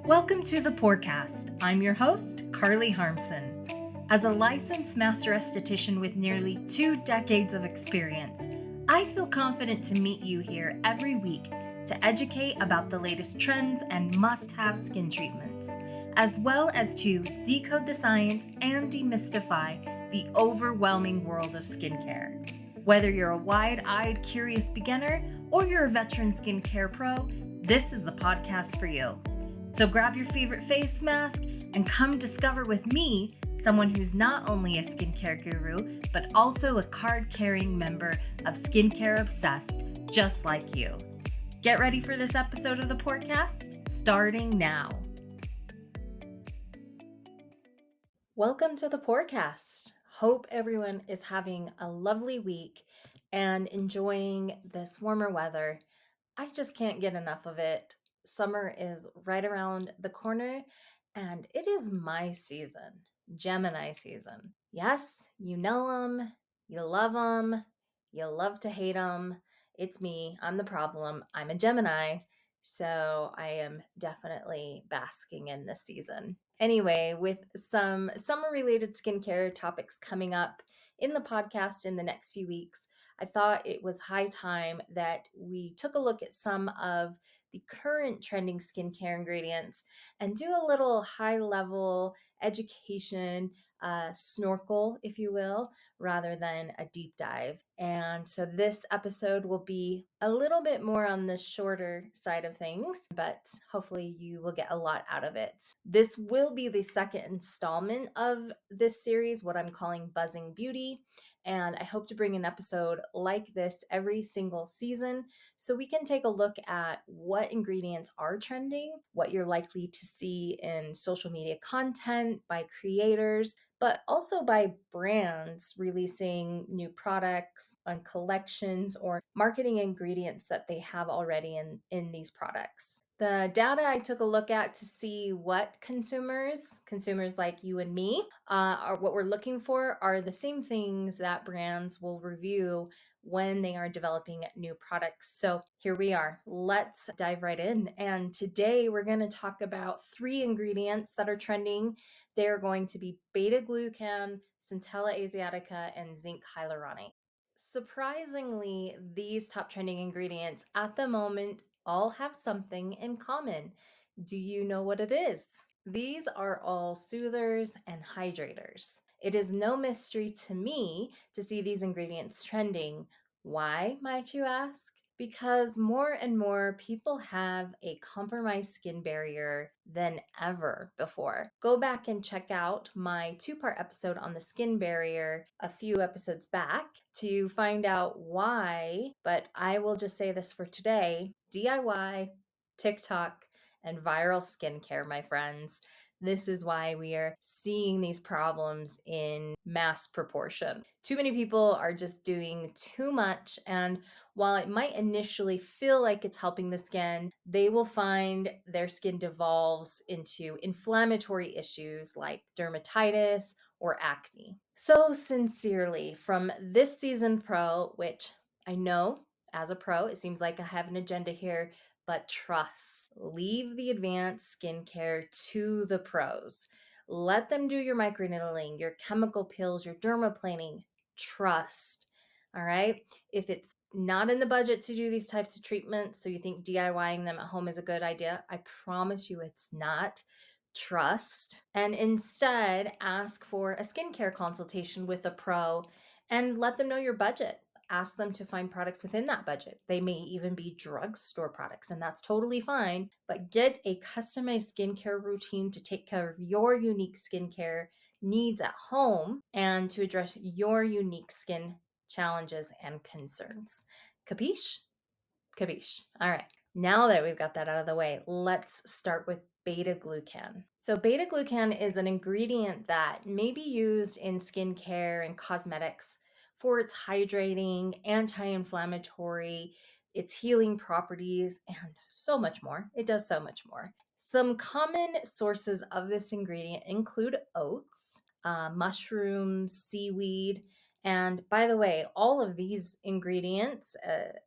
Welcome to the Porecast. I'm your host, Carly Harmson. As a licensed master esthetician with nearly 2 decades of experience, I feel confident to meet you here every week to educate about the latest trends and must-have skin treatments, as well as to decode the science and demystify the overwhelming world of skincare. Whether you're a wide-eyed, curious beginner or you're a veteran skincare pro, this is the podcast for you. So grab your favorite face mask and come discover with me someone who's not only a skincare guru, but also a card-carrying member of Skincare Obsessed, just like you. Get ready for this episode of the podcast, starting now. Welcome to the Porecast. Hope everyone is having a lovely week and enjoying this warmer weather. I just can't get enough of it. Summer is right around the corner, and it is my season, Gemini season. Yes, you know them, you love them, you love to hate them. It's me, I'm the problem. I'm a Gemini, so I am definitely basking in this season. Anyway, with some summer-related skincare topics coming up in the podcast in the next few weeks, I thought it was high time that we took a look at some of the current trending skincare ingredients and do a little high-level education snorkel, if you will, rather than a deep dive. And so this episode will be a little bit more on the shorter side of things, but hopefully you will get a lot out of it. This will be the second installment of this series, what I'm calling Buzzing Beauty. And I hope to bring an episode like this every single season so we can take a look at what ingredients are trending, what you're likely to see in social media content by creators, but also by brands releasing new products and collections or marketing ingredients that they have already in these products. The data I took a look at to see what consumers like you and me, are what we're looking for are the same things that brands will review when they are developing new products. So here we are. Let's dive right in. And today we're going to talk about 3 ingredients that are trending. They're going to be beta-glucan, centella asiatica, and zinc hyaluronate. Surprisingly, these top trending ingredients at the moment all have something in common. Do you know what it is? These are all soothers and hydrators. It is no mystery to me to see these ingredients trending. Why, might you ask? Because more and more people have a compromised skin barrier than ever before. Go back and check out my 2-part episode on the skin barrier a few episodes back to find out why, but I will just say this for today: DIY, TikTok, and viral skincare, my friends. This is why we are seeing these problems in mass proportion. Too many people are just doing too much, and while it might initially feel like it's helping the skin, they will find their skin devolves into inflammatory issues like dermatitis or acne. So sincerely, from this season pro, which I know as a pro, it seems like I have an agenda here, but trust. Leave the advanced skincare to the pros. Let them do your microneedling, your chemical peels, your dermaplaning. Trust. All right. If it's not in the budget to do these types of treatments, so you think DIYing them at home is a good idea, I promise you it's not. Trust. And instead, ask for a skincare consultation with a pro and let them know your budget. Ask them to find products within that budget. They may even be drugstore products, and that's totally fine. But get a customized skincare routine to take care of your unique skincare needs at home and to address your unique skin challenges and concerns. Capiche? Capiche. All right. Now that we've got that out of the way, let's start with beta-glucan. So beta-glucan is an ingredient that may be used in skincare and cosmetics for its hydrating, anti-inflammatory, its healing properties, and so much more. It does so much more. Some common sources of this ingredient include oats, mushrooms, seaweed, And by the way, all of these ingredients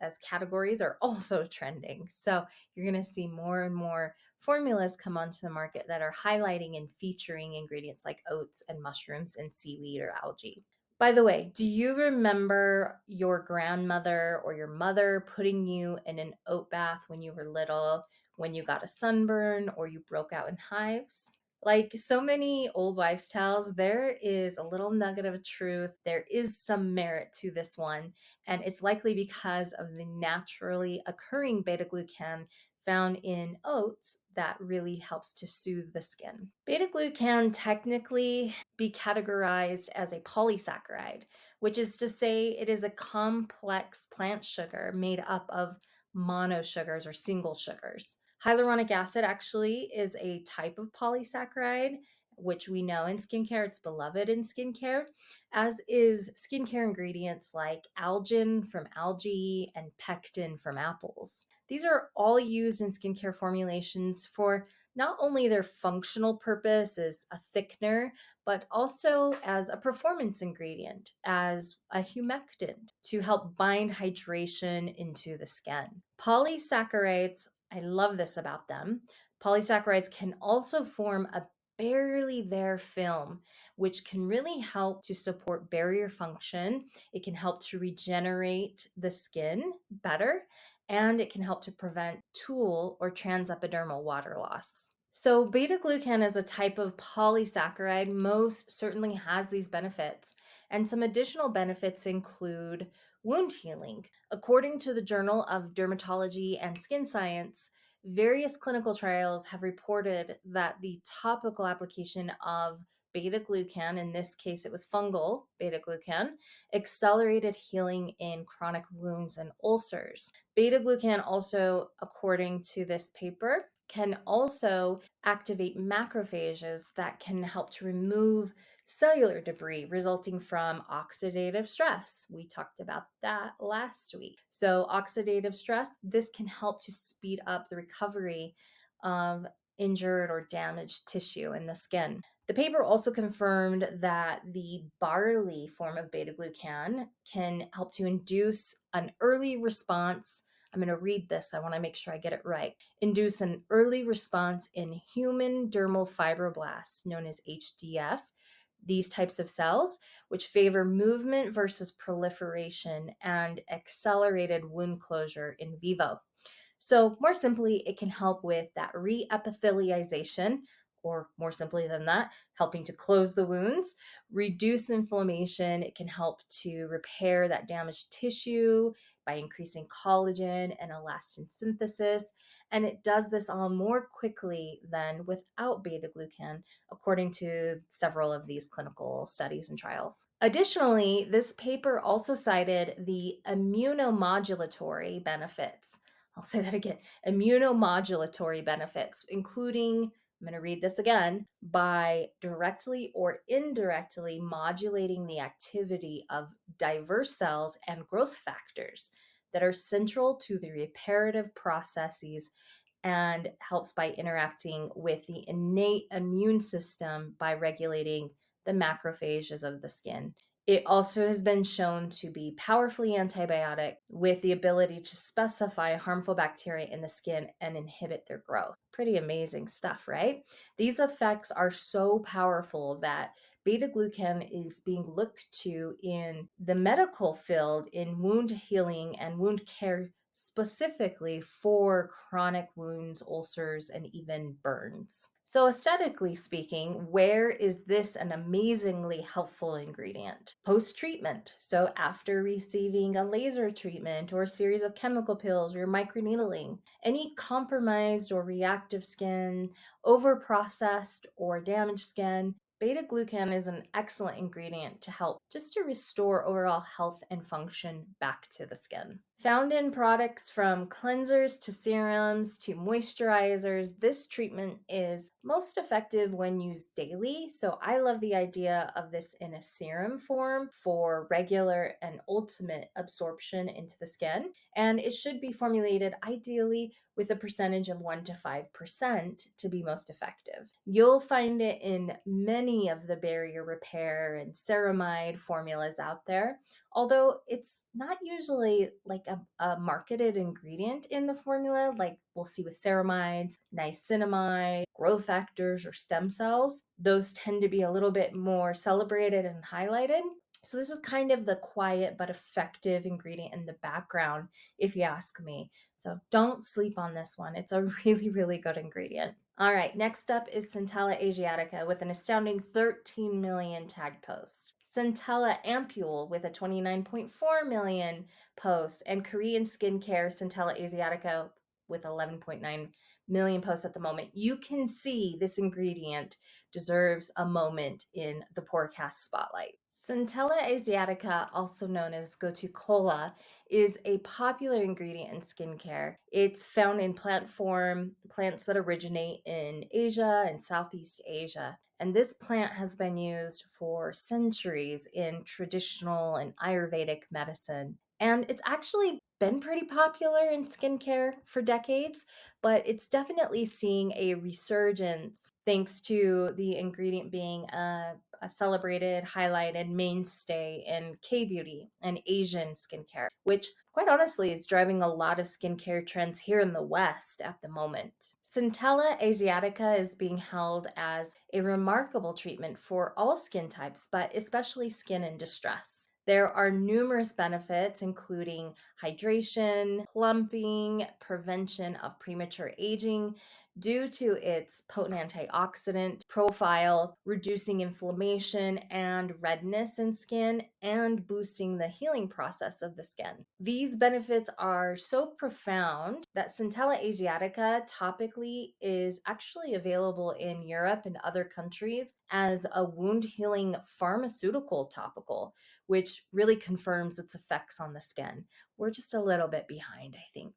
as categories are also trending. So you're going to see more and more formulas come onto the market that are highlighting and featuring ingredients like oats and mushrooms and seaweed or algae. By the way, do you remember your grandmother or your mother putting you in an oat bath when you were little, when you got a sunburn or you broke out in hives? Like so many old wives' tales, there is a little nugget of truth. There is some merit to this one, and it's likely because of the naturally occurring beta glucan found in oats that really helps to soothe the skin. Beta glucan technically be categorized as a polysaccharide, which is to say it is a complex plant sugar made up of monosugars or single sugars. Hyaluronic acid actually is a type of polysaccharide, which we know in skincare, it's beloved in skincare, as is skincare ingredients like algin from algae and pectin from apples. These are all used in skincare formulations for not only their functional purpose as a thickener, but also as a performance ingredient, as a humectant to help bind hydration into the skin. Polysaccharides, I love this about them. Polysaccharides can also form a barely there film, which can really help to support barrier function. It can help to regenerate the skin better, and it can help to prevent tool or transepidermal water loss. So, beta glucan is a type of polysaccharide, most certainly has these benefits. And some additional benefits include wound healing. According to the Journal of Dermatology and Skin Science, various clinical trials have reported that the topical application of beta glucan, in this case it was fungal beta glucan, accelerated healing in chronic wounds and ulcers. Beta glucan also, according to this paper, can also activate macrophages that can help to remove cellular debris resulting from oxidative stress. We talked about that last week. So, oxidative stress, this can help to speed up the recovery of injured or damaged tissue in the skin. The paper also confirmed that the barley form of beta glucan can help to induce an early response. I'm going to read this. I want to make sure I get it right. Induce an early response in human dermal fibroblasts, known as HDF, these types of cells, which favor movement versus proliferation and accelerated wound closure in vivo. So, more simply, it can help with that reepithelialization, or more simply than that, helping to close the wounds, reduce inflammation. It can help to repair that damaged tissue by increasing collagen and elastin synthesis. And it does this all more quickly than without beta glucan, according to several of these clinical studies and trials. Additionally, this paper also cited the immunomodulatory benefits. I'll say that again, immunomodulatory benefits, including, I'm going to read this again, by directly or indirectly modulating the activity of diverse cells and growth factors that are central to the reparative processes, and helps by interacting with the innate immune system by regulating the macrophages of the skin. It also has been shown to be powerfully antibiotic with the ability to specify harmful bacteria in the skin and inhibit their growth. Pretty amazing stuff, right? These effects are so powerful that beta glucan is being looked to in the medical field in wound healing and wound care, specifically for chronic wounds, ulcers, and even burns. So, aesthetically speaking, where is this an amazingly helpful ingredient? Post treatment. So, after receiving a laser treatment or a series of chemical pills or microneedling, any compromised or reactive skin, over-processed or damaged skin, beta glucan is an excellent ingredient to help just to restore overall health and function back to the skin. Found in products from cleansers to serums to moisturizers, this treatment is most effective when used daily. So I love the idea of this in a serum form for regular and ultimate absorption into the skin. And it should be formulated ideally with a percentage of 1 to 5% to be most effective. You'll find it in many of the barrier repair and ceramide formulas out there, although it's not usually like a marketed ingredient in the formula like we'll see with ceramides, niacinamide, growth factors, or stem cells. Those tend to be a little bit more celebrated and highlighted. So this is kind of the quiet but effective ingredient in the background, if you ask me. So don't sleep on this one. It's a really, really good ingredient. All right, next up is Centella asiatica with an astounding 13 million tagged posts. Centella ampule with a 29.4 million posts, and Korean skincare Centella asiatica with 11.9 million posts at the moment. You can see this ingredient deserves a moment in the Porecast spotlight. Centella asiatica, also known as gotu kola, is a popular ingredient in skincare. It's found in plant form, plants that originate in Asia and Southeast Asia. And this plant has been used for centuries in traditional and Ayurvedic medicine. And it's actually been pretty popular in skincare for decades, but it's definitely seeing a resurgence thanks to the ingredient being a celebrated, highlighted mainstay in K beauty and Asian skincare, which quite honestly is driving a lot of skincare trends here in the West at the moment. Centella asiatica is being held as a remarkable treatment for all skin types, but especially skin in distress. There are numerous benefits, including hydration, plumping, prevention of premature aging, due to its potent antioxidant profile, reducing inflammation and redness in skin, and boosting the healing process of the skin. These benefits are so profound that Centella asiatica topically is actually available in Europe and other countries as a wound healing pharmaceutical topical, which really confirms its effects on the skin. We're just a little bit behind, I think.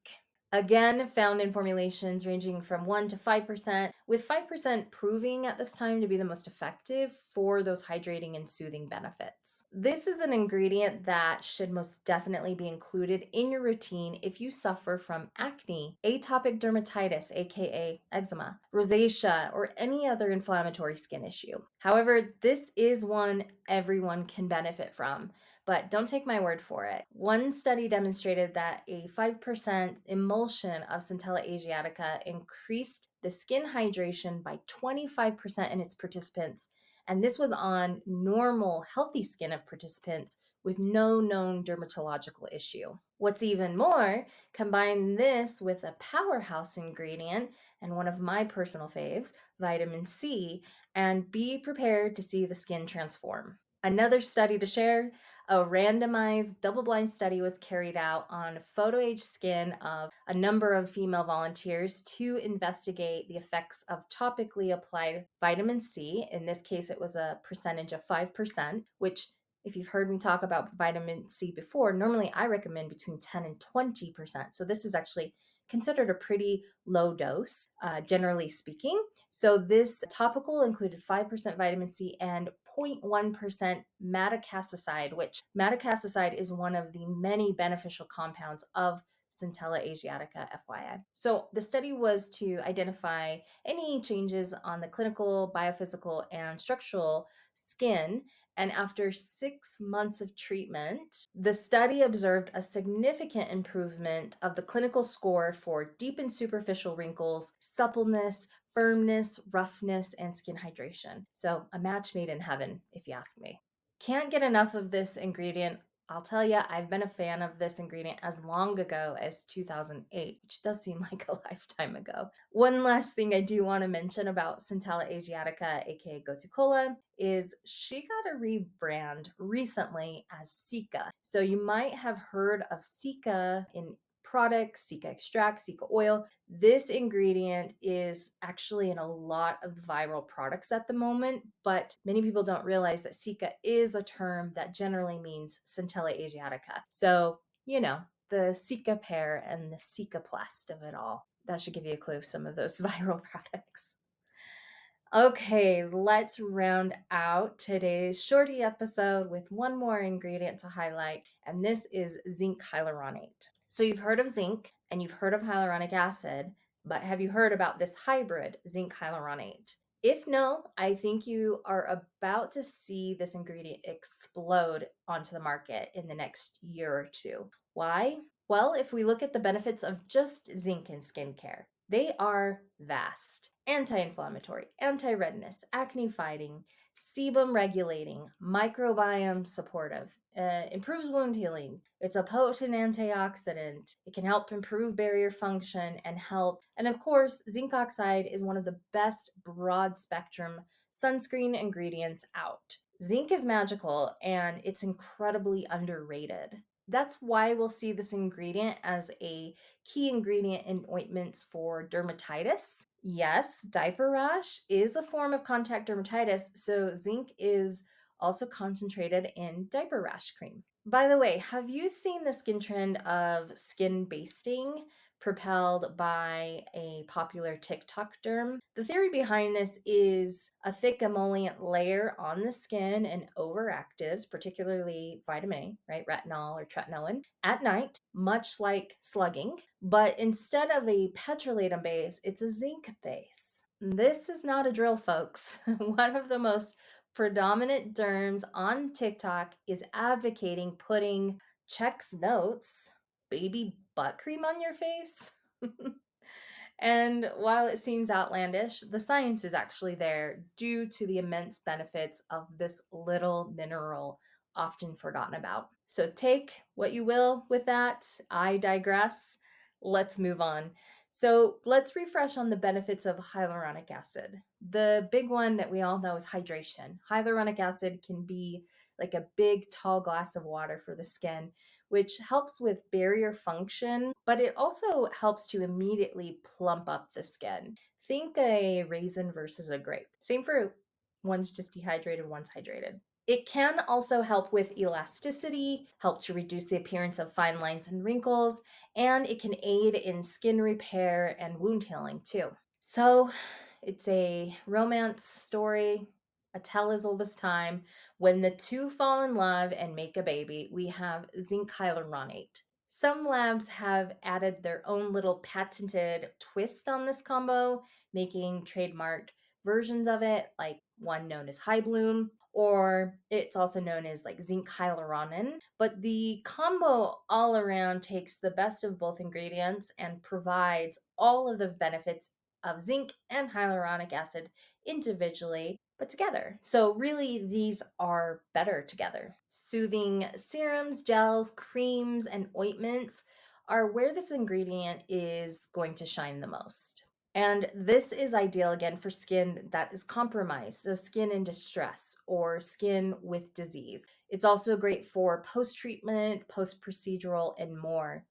Again, found in formulations ranging from 1 to 5%, with 5% proving at this time to be the most effective for those hydrating and soothing benefits. This is an ingredient that should most definitely be included in your routine if you suffer from acne, atopic dermatitis, aka eczema, rosacea, or any other inflammatory skin issue. However, this is one everyone can benefit from, but don't take my word for it. One study demonstrated that a 5% emulsion of Centella asiatica increased the skin hydration by 25% in its participants, and this was on normal, healthy skin of participants with no known dermatological issue. What's even more, combine this with a powerhouse ingredient and one of my personal faves, vitamin C, and be prepared to see the skin transform. Another study to share, a randomized double-blind study was carried out on photo-aged skin of a number of female volunteers to investigate the effects of topically applied vitamin C. In this case, it was a percentage of 5%, which if you've heard me talk about vitamin C before, normally I recommend between 10 and 20%. So this is actually considered a pretty low dose, generally speaking. So this topical included 5% vitamin C and 0.1% madecassoside, which madecassoside is one of the many beneficial compounds of Centella asiatica, FYI. So the study was to identify any changes on the clinical, biophysical, and structural skin. And after 6 months of treatment, the study observed a significant improvement of the clinical score for deep and superficial wrinkles, suppleness, firmness, roughness, and skin hydration. So a match made in heaven, if you ask me. Can't get enough of this ingredient. I'll tell you, I've been a fan of this ingredient as long ago as 2008, which does seem like a lifetime ago. One last thing I do want to mention about Centella asiatica, aka gotu kola, is she got a rebrand recently as Sika. So you might have heard of Sika in products, Sika extract, Sika oil. This ingredient is actually in a lot of viral products at the moment, but many people don't realize that Sika is a term that generally means Centella asiatica. So, the cica pear and the cicaplast of it all. That should give you a clue of some of those viral products. Okay, let's round out today's shorty episode with one more ingredient to highlight, and this is zinc hyaluronate. So you've heard of zinc and you've heard of hyaluronic acid, but have you heard about this hybrid zinc hyaluronate? If no, I think you are about to see this ingredient explode onto the market in the next year or two. Why? Well, if we look at the benefits of just zinc in skincare, they are vast. Anti-inflammatory, anti-redness, acne fighting, sebum regulating, microbiome supportive, improves wound healing. It's a potent antioxidant. It can help improve barrier function and health. And of course, zinc oxide is one of the best broad spectrum sunscreen ingredients out. Zinc is magical and it's incredibly underrated. That's why we'll see this ingredient as a key ingredient in ointments for dermatitis. Yes, diaper rash is a form of contact dermatitis, so zinc is also concentrated in diaper rash cream. By the way, have you seen the skin trend of skin basting propelled by a popular TikTok derm? The theory behind this is a thick emollient layer on the skin and overactives, particularly vitamin A, right, retinol or tretinoin, at night, much like slugging. But instead of a petrolatum base, it's a zinc base. This is not a drill, folks. One of the most predominant derms on TikTok is advocating putting checks notes baby butt cream on your face. And while it seems outlandish, the science is actually there due to the immense benefits of this little mineral often forgotten about. So take what you will with that. I digress. Let's move on. So let's refresh on the benefits of hyaluronic acid. The big one that we all know is hydration. Hyaluronic acid can be like a big, tall glass of water for the skin, which helps with barrier function, but it also helps to immediately plump up the skin. Think a raisin versus a grape. Same fruit. One's just dehydrated, one's hydrated. It can also help with elasticity, help to reduce the appearance of fine lines and wrinkles, and it can aid in skin repair and wound healing too. So, it's a romance story, a tale as old as time. When the two fall in love and make a baby, we have zinc hyaluronate. Some labs have added their own little patented twist on this combo, making trademarked versions of it, like one known as High Bloom, or it's also known as like zinc hyaluronin. But the combo all around takes the best of both ingredients and provides all of the benefits of zinc and hyaluronic acid individually, but together. So, really, these are better together. Soothing serums, gels, creams, and ointments are where this ingredient is going to shine the most. And this is ideal again for skin that is compromised, so skin in distress or skin with disease. It's also great for post treatment, post procedural, and more.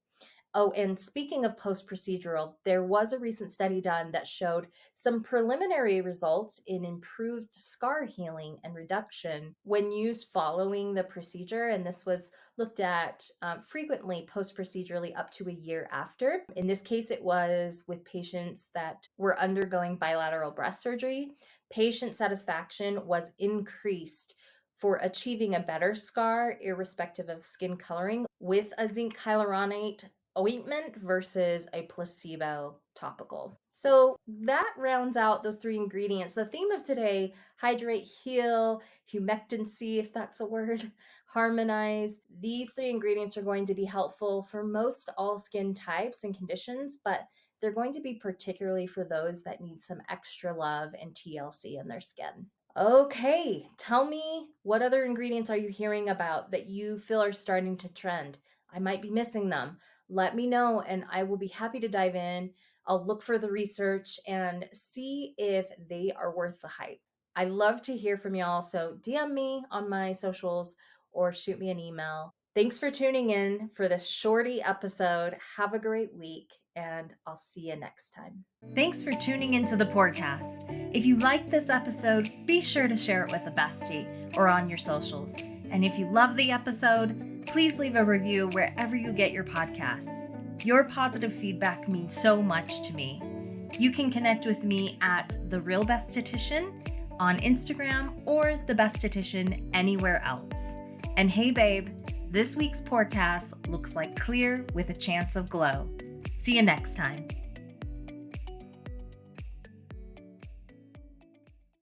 Oh, and speaking of post procedural, there was a recent study done that showed some preliminary results in improved scar healing and reduction when used following the procedure. And this was looked at frequently post procedurally up to a year after. In this case, it was with patients that were undergoing bilateral breast surgery. Patient satisfaction was increased for achieving a better scar, irrespective of skin coloring, with a zinc hyaluronate ointment versus a placebo topical. So that rounds out those three ingredients. The theme of today: hydrate, heal, humectancy, if that's a word, harmonize. These three ingredients are going to be helpful for most all skin types and conditions, but they're going to be particularly for those that need some extra love and TLC in their skin. Okay, tell me, what other ingredients are you hearing about that you feel are starting to trend? I might be missing them. Let me know and I will be happy to dive in. I'll look for the research and see if they are worth the hype. I love to hear from y'all, so DM me on my socials or shoot me an email. Thanks for tuning in for this shorty episode. Have a great week, and I'll see you next time. Thanks for tuning into the podcast. If you liked this episode, be sure to share it with a bestie or on your socials. And if you love the episode, please leave a review wherever you get your podcasts. Your positive feedback means so much to me. You can connect with me at The Real Besthetician on Instagram or The Besthetician anywhere else. And hey babe, this week's podcast looks like clear with a chance of glow. See you next time.